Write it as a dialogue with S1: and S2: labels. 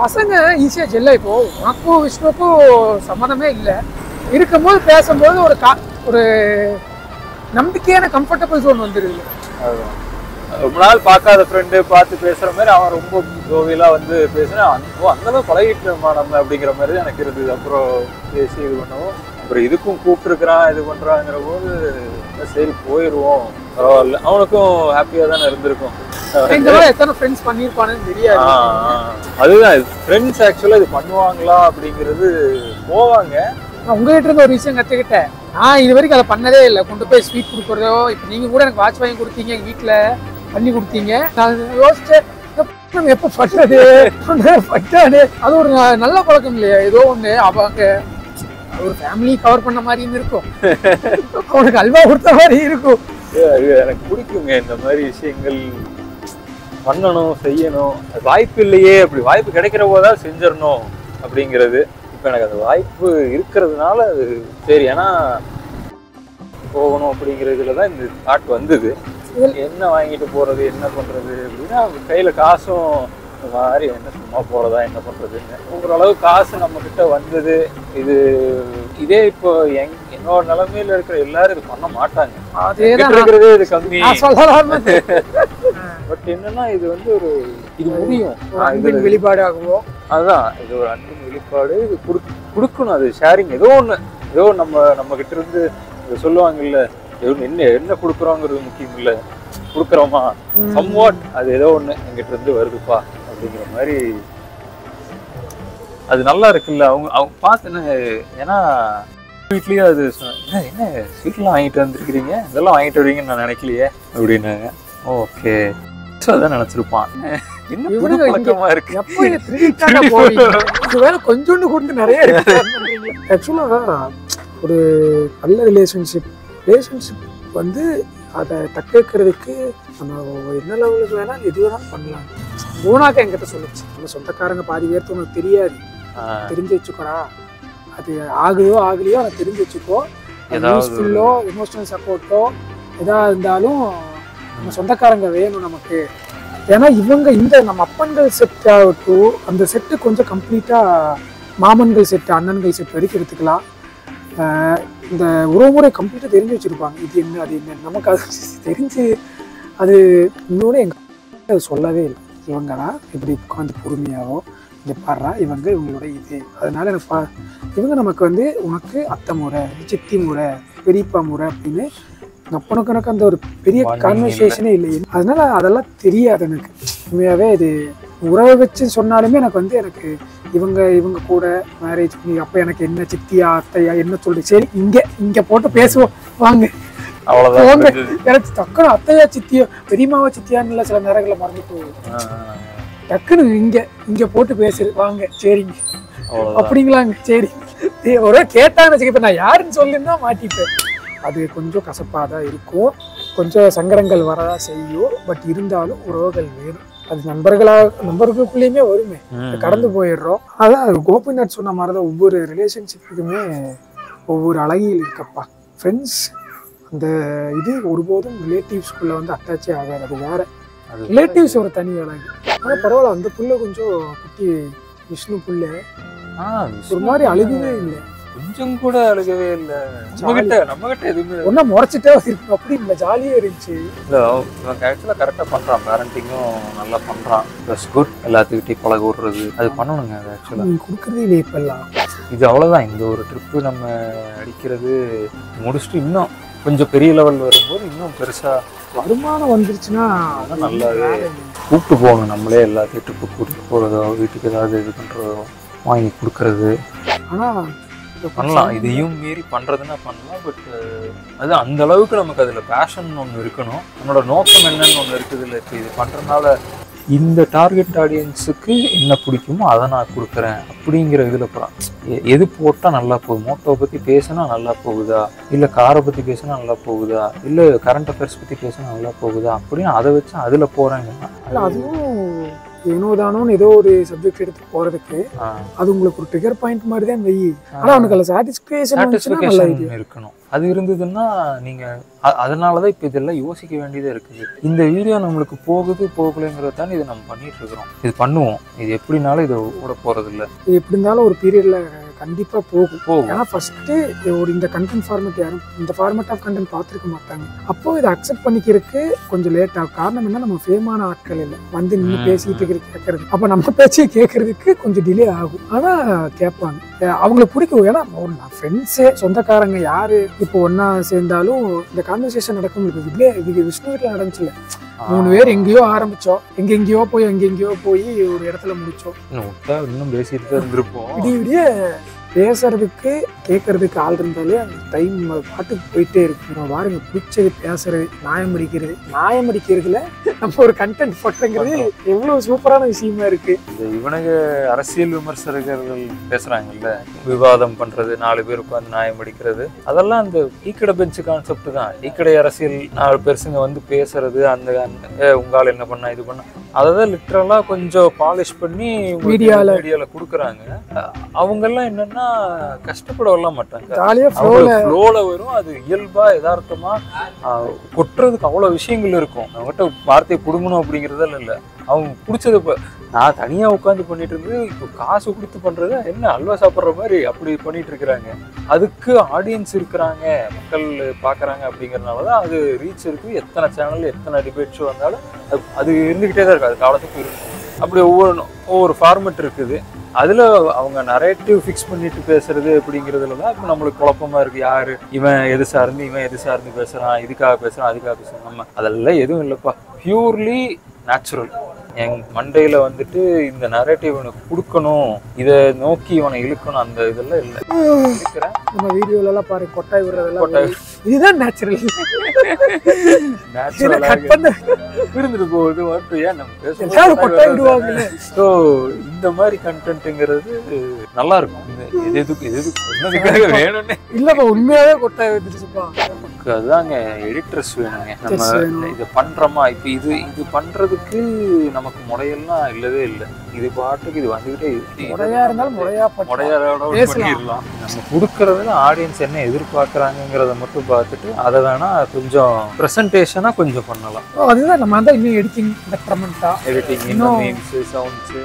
S1: பசங்க ஈஸியாக ஜெல்ல. இப்போ உனக்கும் விஷ்ணுக்கும் சம்மந்தமே இல்லை இருக்கும்போது பேசும்போது ஒரு நம்பிக்கையான கம்ஃபர்டபுள் ஜோன் வந்துடுது.
S2: ரொம்ப நாள் பார்க்காத ஃப்ரெண்டு பார்த்து பேசுற மாதிரி அவன் ரொம்ப ஜோவியலா வந்து பேசுனா அந்தளவு பழகிட்டோமா நம்ம அப்படிங்கிற மாதிரி எனக்கு இருந்தது. அப்புறம் பேசி இது பண்ணவும் அப்புறம் இதுக்கும் கூப்பிட்டுருக்கிறான் இது பண்றாங்கிற போது சரி போயிடுவோம் பரவாயில்ல. அவனுக்கும் ஹாப்பியா தானே இருந்திருக்கும்.
S1: எத்தனை ஃப்ரெண்ட்ஸ் பண்ணிருப்பானு தெரியாது.
S2: அதுதான் ஃப்ரெண்ட்ஸ் ஆக்சுவலா இது பண்ணுவாங்களா அப்படிங்கிறது போவாங்க.
S1: நான் உங்ககிட்ட இருந்து ஒரு விஷயம் கற்றுக்கிட்டேன். நான் இது வரைக்கும் அதை பண்ணதே இல்லை. கொண்டு போய் ஸ்வீட் கொடுக்குறதோ, இப்போ நீங்கள் கூட எனக்கு வாட்ச் வாங்கி கொடுத்தீங்க, எங்கள் வீட்டில் பண்ணி கொடுத்தீங்க. நான் யோசிச்சேன் நம்ம எப்போ பண்றது பட்டாது. அது ஒரு நல்ல பழக்கம் இல்லையா? ஏதோ ஒன்று அவங்க ஒரு ஃபேமிலி கவர் பண்ண மாதிரியும் இருக்கும், அவனுக்கு அல்வா கொடுத்த மாதிரி இருக்கும்.
S2: எனக்கு பிடிக்குங்க இந்த மாதிரி விஷயங்கள் பண்ணணும் செய்யணும். வாய்ப்பு இல்லையே, அப்படி வாய்ப்பு கிடைக்கிற போதான் செஞ்சிடணும் அப்படிங்கிறது. இப்போ எனக்கு அந்த வாய்ப்பு இருக்கிறதுனால அது சரி ஏன்னா போகணும் அப்படிங்கிறதுல தான் இந்த தாட் வந்தது. என்ன வாங்கிட்டு போறது என்ன பண்றது அப்படின்னா கையில காசும் இந்த மாதிரி என்ன சும்மா போறதா என்ன பண்றதுன்னு ஓரளவு காசு நம்ம கிட்ட வந்தது. இதே இப்போ என்னோட நிலைமையில இருக்கிற எல்லாரும் இது பண்ண மாட்டாங்க. இருக்கிறதே இது கம்மி. பட் என்னன்னா இது வந்து இது முடியும்,
S1: அன்பின் வெளிப்பாடு ஆகுவோம்.
S2: அதுதான் இது ஒரு அன்பின் வெளிப்பாடு. இது கொடுக்கணும், அது ஷேரிங். ஏதோ நம்ம கிட்ட இருந்து சொல்லுவாங்கல்ல, என்ன கொடுக்குறோங்கிறது முக்கியம் இல்லை, கொடுக்குறோமா சம்வாட் அது ஏதோ ஒண்ணு எங்கிட்ட இருந்து வருதுப்பா அப்படிங்கிற மாதிரி அது நல்லா இருக்குல்ல. அவங்க பார்த்து ஏன்னா வீட்லயும் அது என்ன ஸ்வீட்லாம் வாங்கிட்டு வந்திருக்கிறீங்க, இதெல்லாம் வாங்கிட்டு வருவீங்கன்னு நான் நினைக்கலையே அப்படின்னாங்க. ஓகே அதான் நினைச்சிருப்பான்.
S1: கொஞ்சோண்டு கொடுத்து நிறைய ஆக்சுவலா ஒரு நல்ல ரிலேஷன்ஷிப் வந்து அதை தக்கிறதுக்கு நம்ம என்ன லெவலுக்கு வேணாலும் எது வேணாலும் பண்ணலாம். போனாக்க என்கிட்ட சொல்லுச்சு, நம்ம சொந்தக்காரங்க பாதி பேர்த்து உனக்கு தெரியாது, தெரிஞ்சு வச்சுக்கோடா. அது ஆகுதோ ஆகலையோ அதை தெரிஞ்சு வச்சுக்கோ. யூஸ்ஃபுல்லோ எமோஷனல் சப்போர்ட்டோ எதா இருந்தாலும் நம்ம சொந்தக்காரங்க வேணும் நமக்கு. ஏன்னா இவங்க இந்த நம்ம அப்பன்கள் செட் ஆகட்டும், அந்த செட்டு கொஞ்சம் கம்ப்ளீட்டாக மாமன்கள் செட்டு அண்ணன்கள் செட் வரைக்கும் எடுத்துக்கலாம். இந்த உறவுமுறை கம்ப்ளீட்டாக தெரிஞ்சு வச்சுருப்பாங்க. இது என்ன அது என்ன நமக்கு அது தெரிஞ்சு அது இன்னொன்று எங்கள் சொல்லவே இல்லை. இவங்க தான் இப்படி உட்காந்து பொறுமையாகவோ இங்கே பாடுறா இவங்களோட இது. அதனால எனக்கு இவங்க நமக்கு வந்து உனக்கு அத்தை முறை சித்தி முறை பெரியப்பா முறை அப்படின்னு அப்பனுக்கு எனக்கு அந்த ஒரு பெரிய கான்வர்சேஷனே இல்லை. அதனால அதெல்லாம் தெரியாது எனக்கு. உண்மையாகவே இது உறவை வச்சு சொன்னாலுமே எனக்கு இவங்க கூட மேரேஜ் பண்ணி அப்போ எனக்கு என்ன சித்தியா அத்தையா என்ன சொல்லி சரி இங்கே போட்டு பேசுவோம் வாங்க அவ்வளோதான். எனக்கு டக்குனு அத்தையா சித்தியோ பெரியமாவா சித்தியான்னு சில நேரங்களில் மறந்து போகுது. டக்குன்னு இங்கே போட்டு பேசுது வாங்க சரிங்க அப்படிங்களாங்க சரி ஒரே கேட்டான்னு வச்சுக்க. இப்போ நான் யாருன்னு சொல்லியிருந்தா மாட்டிப்பேன். அது கொஞ்சம் கசப்பாக தான் இருக்கும், கொஞ்சம் சங்கடங்கள் வரதான் செய்யும். பட் இருந்தாலும் உறவுகள் வேணும். அது நண்பர்களுக்குள்ளேயுமே வருமே, கடந்து போயிடுறோம். அதான் கோபிநாத் சொன்ன மாதிரி தான் ஒவ்வொரு ரிலேஷன்ஷிப்புக்குமே ஒவ்வொரு அழகியல் இருக்கப்பா. ஃப்ரெண்ட்ஸ் அந்த இது ஒருபோதும் ரிலேட்டிவ்ஸ்குள்ளே வந்து அட்டாச்சே ஆகாது. அது வேற ரிலேட்டிவ்ஸ் ஒரு தனி அழகு. ஆனால் பரவாயில்ல, அந்த புள்ள கொஞ்சம் குட்டி விஷ்ணு புள்ள ஒரு மாதிரி அழுகவே இல்லை,
S2: கொஞ்சம் கூட அழுகவே இல்லை. நம்ம கிட்ட எதுவுமே
S1: ஒன்னா முறைச்சிட்டே இருக்கும், அப்படி இல்லை, ஜாலியாக இருந்துச்சு.
S2: இல்லை ஆக்சுவலாக கரெக்டாக பண்ணுறான், பேரண்டிங்கும் நல்லா பண்ணுறான். ப்ளஸ் குட் எல்லாத்துக்கிட்டையும் பழக விடுறது அது பண்ணணுங்க. அது ஆக்சுவலாக
S1: கொடுக்குறதே இல்லை இப்பெல்லாம்.
S2: இது அவ்வளோதான். இந்த ஒரு ட்ரிப்பு நம்ம அடிக்கிறது முடிச்சுட்டு இன்னும் கொஞ்சம் பெரிய லெவல் வரும்போது இன்னும் பெருசாக
S1: வருமானம் வந்துருச்சுன்னா
S2: நல்லாவே கூப்பிட்டு போகணும். நம்மளே எல்லாத்தையும் ட்ரிப்பு கூப்பிட்டு போகிறதோ வீட்டுக்கு ஏதாவது இது பண்ணுறதோ வாங்கி கொடுக்கறது.
S1: ஆனால்
S2: பண்ணலாம், இதையும் மீறி பண்ணுறதுன்னா பண்ணலாம். பட் அது அந்த அளவுக்கு நமக்கு அதில் பேஷன் ஒன்று இருக்கணும், நம்மளோட நோக்கம் என்னன்னு ஒன்று இருக்குது. இல்லை இப்போ இது பண்ணுறதுனால இந்த டார்கெட் ஆடியன்ஸுக்கு என்ன பிடிக்குமோ அதை நான் கொடுக்குறேன் அப்படிங்கிற இதில் போகிறான். எது போட்டால் நல்லா போகுது, மோட்டோவை பற்றி பேசினா நல்லா போகுதா, இல்லை காரை பற்றி பேசினா நல்லா போகுதா, இல்லை கரண்ட் அஃபேர்ஸ் பற்றி பேசினா நல்லா போகுதா அப்படின்னு அதை வச்சு அதில் போகிறாங்க.
S1: அதுவும் ஏனோதானோன்னு ஏதோ ஒரு சப்ஜெக்ட் எடுத்து போறதுக்கு அது உங்களுக்கு ஒரு ட்ரிகர் பாயிண்ட் மாதிரி தான் வெயி. ஆனா அவனுக்கு அதில் சாட்டிஸ்ஃபேக்ஷன்
S2: இருக்கணும். அது இருந்ததுன்னா நீங்க அதனாலதான் இப்ப இதெல்லாம் யோசிக்க வேண்டியதா இருக்குது. இந்த வீடியோ நம்மளுக்கு போகலைங்கிறது தான் இதை நம்ம பண்ணிட்டு இருக்கிறோம். இது பண்ணுவோம். இது எப்படினாலும் இதை ஓட போறது இல்லை.
S1: இது எப்படி இருந்தாலும் ஒரு பீரியட்ல கண்டிப்பா போகும். ஏன்னா ஃபர்ஸ்ட் ஒரு இந்த கண்டென்ட் ஃபார்மேட் யாரும் இந்த ஃபார்மேட் ஆஃப் கண்டென்ட் பார்த்துருக்க மாட்டாங்க. அப்போ இதை அக்செப்ட் பண்ணிக்கிறதுக்கு கொஞ்சம் லேட் ஆகும். காரணம் என்ன, நம்ம ஃபேமான ஆட்கள் இல்லை வந்து நின்று பேசிட்டு கேட்கறது. அப்போ நம்ம பேச்சு கேட்கறதுக்கு கொஞ்சம் டிலே ஆகும். ஆனா கேட்பாங்க, அவங்களுக்கு பிடிக்கும். ஏன்னா ஃப்ரெண்ட்ஸே சொந்தக்காரங்க யாரு இப்போ ஒன்னா சேர்ந்தாலும் இந்த கான்வர்சேஷன் நடக்கும். விஷ்ணு வீட்டில் நடந்துச்சுல, 3 பேர் எங்கேயோ ஆரம்பிச்சோம், எங்கெங்கயோ போய் ஒரு இடத்துல முடிச்சோம்.
S2: இன்னும் பேசிட்டு தான் இருந்திருப்போம்.
S1: விடிய பேசுறதுக்கு கேட்கறதுக்கு ஆள் இருந்தாலே அந்த டைம் பாட்டுக்கு போயிட்டே இருக்கு. பாருங்க, பிடிச்சது பேசுறது, நியாயம் அடிக்கிறதுல நம்ம ஒரு கண்டென்ட் போட்டுங்கிறது எவ்வளவு சூப்பரான விஷயமா இருக்கு.
S2: இவனுங்க அரசியல் விமர்சகர்கள் பேசுறாங்கல்ல, விவாதம் பண்றது, 4 பேர் உட்காந்து நியாயம் அடிக்கிறது, அதெல்லாம் அந்த டீக்கடை பெஞ்ச் கான்செப்ட் தான். டீக்கடை அரசியல் 4 பெருசுங்க வந்து பேசுறது, அந்த உங்களால் என்ன பண்ணா இது பண்ணா, அதான் லிட்டரலா கொஞ்சம் பாலிஷ் பண்ணி மீடியால கொடுக்குறாங்க. அவங்க எல்லாம் என்னன்னா கஷ்டப்படலாம் மாட்டாங்க, ஃப்ளோல வரும். அது இயல்பா யதார்த்தமா கொட்டுறதுக்கு அவ்வளவு விஷயங்கள் இருக்கும். அவங்ககிட்ட வார்த்தையை புடுங்கணும் அப்படிங்கறதெல்லாம் இல்லை. அவங்க பிடிச்சது. இப்போ நான் தனியா உட்காந்து பண்ணிட்டு இருந்து இப்போ காசு கொடுத்து பண்றது என்ன அல்வா சாப்பிட்ற மாதிரி அப்படி பண்ணிட்டு இருக்கிறாங்க. அதுக்கு ஆடியன்ஸ் இருக்கிறாங்க, மக்கள் பாக்குறாங்க அப்படிங்கறதுனாலதான் அது ரீச் இருக்கு. எத்தனை சேனல் எத்தனை டிபேட் ஷோ வந்தாலும் அது இருந்துகிட்டே தான் இருக்கு. அது காலத்துக்கு இருக்கும். அப்படி ஒவ்வொரு ஃபார்மெட் இருக்குது. அதுல அவங்க நரேட்டிவ் ஃபிக்ஸ் பண்ணிட்டு பேசுறது அப்படிங்கிறதுலதான் இப்போ நம்மளுக்கு குழப்பமா இருக்கு. யாரு இவன் எது சார்ந்து பேசுறான், இதுக்காக பேசுறான், அதுக்காக பேசுறான். நம்ம அதெல்லாம் எதுவும் இல்லப்பா, பியூர்லி நேச்சுரல். என் மண்டையில வந்துட்டு இந்த நரேட்டிவ் இவனுக்கு கொடுக்கணும், இதை நோக்கி இவனை இழுக்கணும், அந்த இதெல்லாம் இல்லை.
S1: நம்ம வீடியோல எல்லாம் பாரு, கொட்டாய் விடுறதெல்லாம் இதுதான் நேச்சுரல்.
S2: இருந்துட்டு போகுது மட்டும் ஏன் நம்ம பேசுவோம்.
S1: கொட்டாய் விடுவாங்க.
S2: ஸோ இந்த மாதிரி கண்டென்ட்ங்கிறது நல்லா இருக்கும். வேணும்னு இல்லப்பா, உண்மையாவே கொட்டாய் வந்துருச்சுப்பா. நமக்கு அதுதாங்க எடிட்டர்ஸ் வேணுங்க. நம்ம இதை பண்றோமா, இப்ப இது பண்றதுக்கு நமக்கு முறையெல்லாம் இல்லவே இல்லை. இது பாட்டுக்கு இது வந்துகிட்டே
S1: முறையா இருந்தாலும்
S2: பண்ணிடலாம். நம்ம கொடுக்கறதுல ஆடியன்ஸ் என்ன எதிர்பார்க்கறாங்கிறத மட்டும் பார்த்துட்டு அதை வேணா கொஞ்சம் பிரசன்டேஷனா கொஞ்சம் பண்ணலாம்.
S1: அதுதான் நம்ம தான் இன்னும் எடிட்டிங்,
S2: எடிட்டிங், மீம்ஸ், சவுண்ட்ஸ்